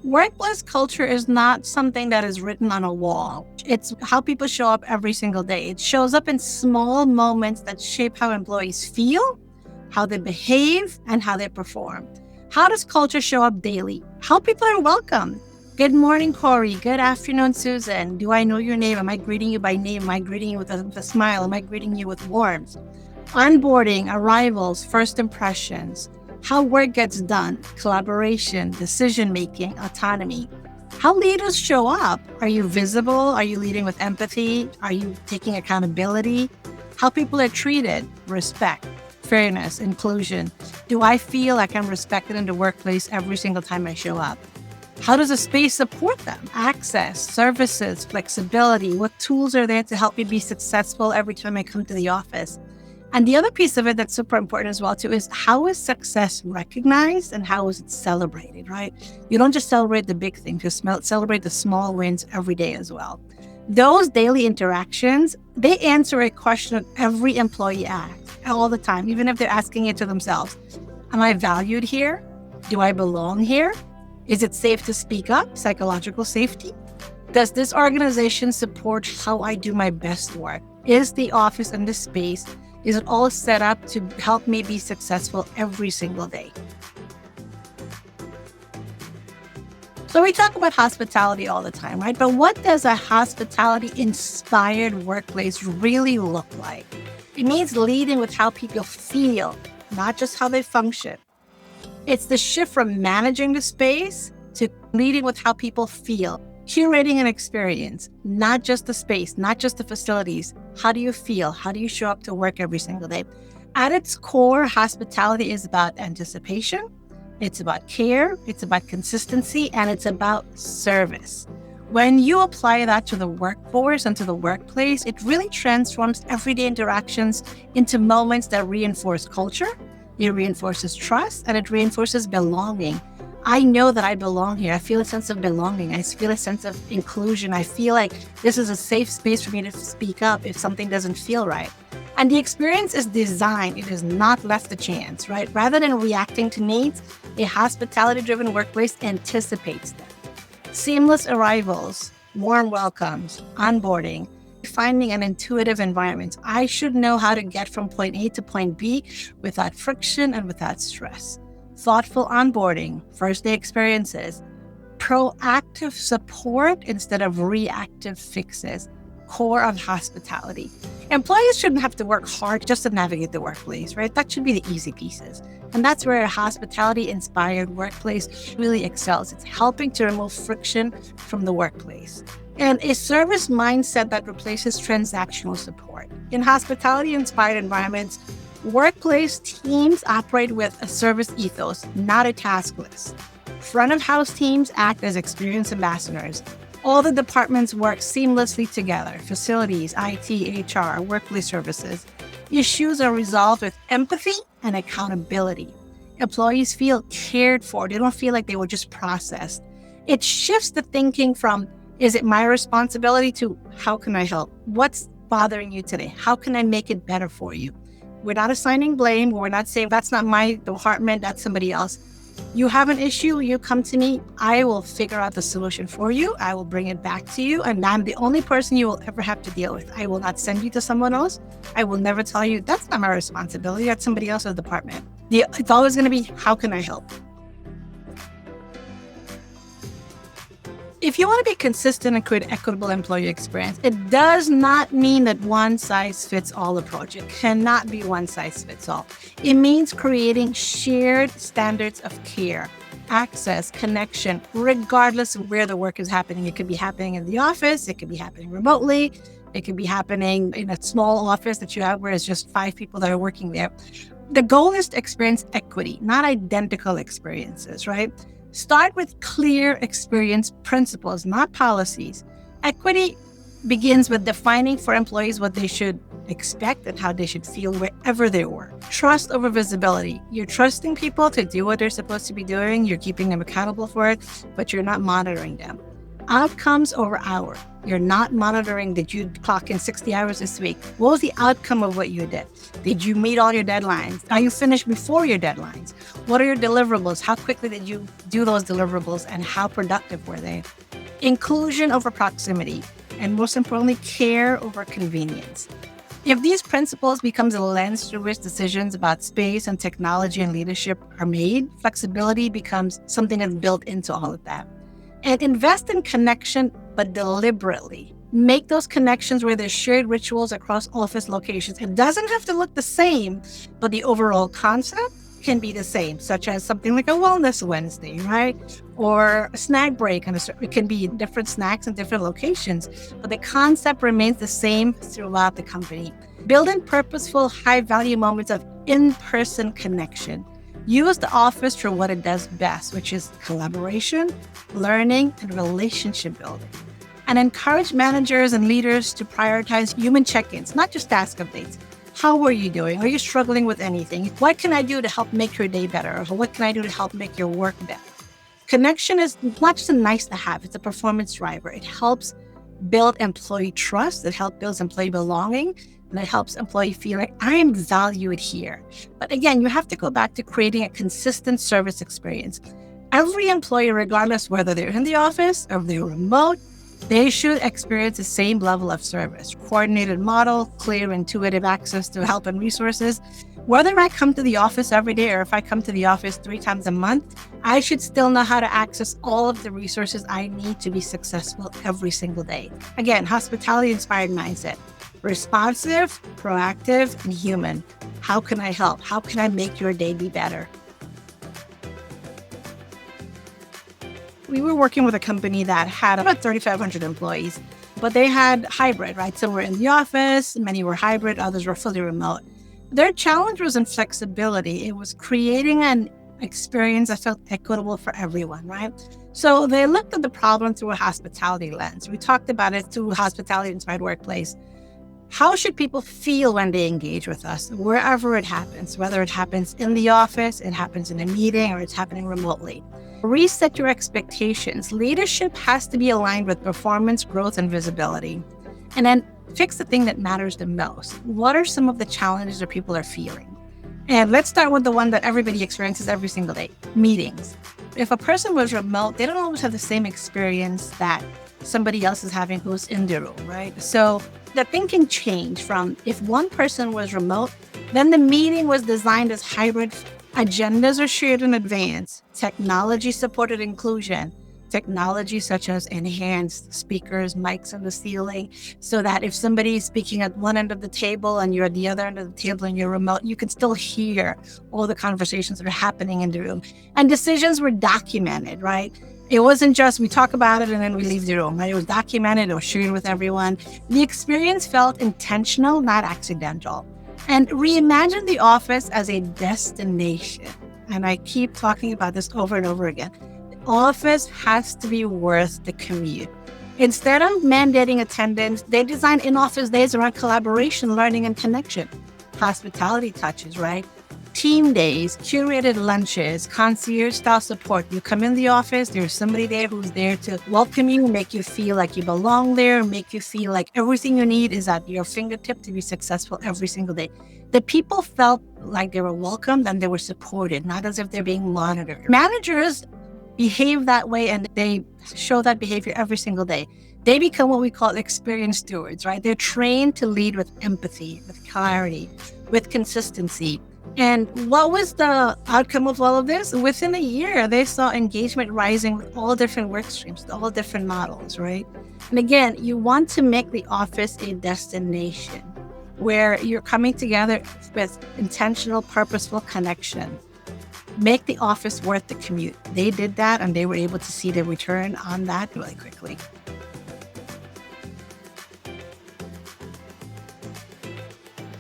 Workplace culture is not something that is written on a wall. It's how people show up every single day. It shows up in small moments that shape how employees feel, how they behave, and how they perform. How does culture show up daily? How people are welcomed. Good morning, Corey. Good afternoon, Susan. Do I know your name? Am I greeting you by name? Am I greeting you with a smile? Am I greeting you with warmth? Onboarding, arrivals, first impressions. How work gets done, collaboration, decision-making, autonomy. How leaders show up. Are you visible? Are you leading with empathy? Are you taking accountability? How people are treated, respect, fairness, inclusion. Do I feel like I'm respected in the workplace every single time I show up? How does a space support them? Access, services, flexibility. What tools are there to help me be successful every time I come to the office? And the other piece of it that's super important as well too is how is success recognized and how is it celebrated, right? You don't just celebrate the big things, you celebrate the small wins every day as well. Those daily interactions, they answer a question that every employee asks all the time, even if they're asking it to themselves. Am I valued here? Do I belong here? Is it safe to speak up? Psychological safety? Does this organization support how I do my best work? Is the office and the space, is it all set up to help me be successful every single day? So we talk about hospitality all the time, right? But what does a hospitality-inspired workplace really look like? It means leading with how people feel, not just how they function. It's the shift from managing the space to leading with how people feel, curating an experience, not just the space, not just the facilities. How do you feel? How do you show up to work every single day? At its core, hospitality is about anticipation. It's about care. It's about consistency, and it's about service. When you apply that to the workforce and to the workplace, it really transforms everyday interactions into moments that reinforce culture. It reinforces trust and it reinforces belonging. I know that I belong here. I feel a sense of belonging. I feel a sense of inclusion. I feel like this is a safe space for me to speak up if something doesn't feel right. And the experience is designed. It is not left to chance, right? Rather than reacting to needs, a hospitality-driven workplace anticipates them. Seamless arrivals, warm welcomes, onboarding, finding an intuitive environment. I should know how to get from point A to point B without friction and without stress. Thoughtful onboarding, first day experiences, proactive support instead of reactive fixes, core of hospitality. Employees shouldn't have to work hard just to navigate the workplace, right? That should be the easy pieces. And that's where a hospitality-inspired workplace really excels. It's helping to remove friction from the workplace. And a service mindset that replaces transactional support. In hospitality-inspired environments, workplace teams operate with a service ethos, not a task list. Front of house teams act as experience ambassadors. All the departments work seamlessly together, facilities, IT, HR, workplace services. Issues are resolved with empathy and accountability. Employees feel cared for. They don't feel like they were just processed. It shifts the thinking from, is it my responsibility, to how can I help? What's bothering you today? How can I make it better for you? We're not assigning blame. We're not saying that's not my department, that's somebody else. You have an issue, you come to me, I will figure out the solution for you. I will bring it back to you, and I'm the only person you will ever have to deal with. I will not send you to someone else. I will never tell you, that's not my responsibility, that's somebody else's department. It's always going to be, how can I help? If you want to be consistent and create equitable employee experience, it does not mean that one size fits all approach. It cannot be one size fits all. It means creating shared standards of care, access, connection, regardless of where the work is happening. It could be happening in the office. It could be happening remotely. It could be happening in a small office that you have where it's just 5 people that are working there. The goal is to experience equity, not identical experiences, right? Start with clear experience principles, not policies. Equity begins with defining for employees what they should expect and how they should feel wherever they work. Trust over visibility. You're trusting people to do what they're supposed to be doing. You're keeping them accountable for it, but you're not monitoring them. Outcomes over hour. You're not monitoring, did you clock in 60 hours this week? What was the outcome of what you did? Did you meet all your deadlines? Are you finished before your deadlines? What are your deliverables? How quickly did you do those deliverables and how productive were they? Inclusion over proximity, and most importantly, care over convenience. If these principles becomes a lens through which decisions about space and technology and leadership are made, flexibility becomes something that's built into all of that. And invest in connection, but deliberately. Make those connections where there's shared rituals across office locations. It doesn't have to look the same, but the overall concept can be the same, such as something like a Wellness Wednesday, right? Or a snack break. And it can be different snacks in different locations, but the concept remains the same throughout the company. Build in purposeful, high-value moments of in-person connection. Use the office for what it does best, which is collaboration, learning, and relationship building. And encourage managers and leaders to prioritize human check-ins, not just task updates. How are you doing? Are you struggling with anything? What can I do to help make your day better? Or what can I do to help make your work better? Connection is not just a nice to have, it's a performance driver. It helps build employee trust, it helps build employee belonging, and it helps employee feel like I am valued here. But again, you have to go back to creating a consistent service experience. Every employee, regardless whether they're in the office or if they're remote, they should experience the same level of service. Coordinated model, clear, intuitive access to help and resources. Whether I come to the office every day or if I come to the office 3 times a month, I should still know how to access all of the resources I need to be successful every single day. Again, hospitality-inspired mindset. Responsive, proactive, and human. How can I help? How can I make your day be better? We were working with a company that had about 3,500 employees, but they had hybrid, right? Some were in the office, many were hybrid, others were fully remote. Their challenge was in flexibility. It was creating an experience that felt equitable for everyone, right? So they looked at the problem through a hospitality lens. We talked about it through hospitality-inspired workplace. How should people feel when they engage with us, wherever it happens, whether it happens in the office, it happens in a meeting, or it's happening remotely? Reset your expectations. Leadership has to be aligned with performance, growth, and visibility. And then fix the thing that matters the most. What are some of the challenges that people are feeling? And let's start with the one that everybody experiences every single day, meetings. If a person was remote, they don't always have the same experience that somebody else is having who's in the room, right? So the thinking changed from if one person was remote, then the meeting was designed as hybrid. Agendas are shared in advance. Technology-supported inclusion. Technology such as enhanced speakers, mics on the ceiling, so that if somebody is speaking at one end of the table and you're at the other end of the table and you're remote, you can still hear all the conversations that are happening in the room. And decisions were documented, right? It wasn't just we talk about it and then we leave the room, right? It was documented, it was shared with everyone. The experience felt intentional, not accidental. And reimagine the office as a destination. And I keep talking about this over and over again. The office has to be worth the commute. Instead of mandating attendance, they design in-office days around collaboration, learning, and connection. Hospitality touches, right? Team days, curated lunches, concierge-style support. You come in the office, there's somebody there who's there to welcome you, make you feel like you belong there, make you feel like everything you need is at your fingertip to be successful every single day. The people felt like they were welcomed and they were supported, not as if they're being monitored. Managers behave that way and they show that behavior every single day. They become what we call experience stewards, right? They're trained to lead with empathy, with clarity, with consistency. And what was the outcome of all of this? Within a year, they saw engagement rising with all different work streams, all different models, right? And again, you want to make the office a destination where you're coming together with intentional, purposeful connection. Make the office worth the commute. They did that and they were able to see the return on that really quickly.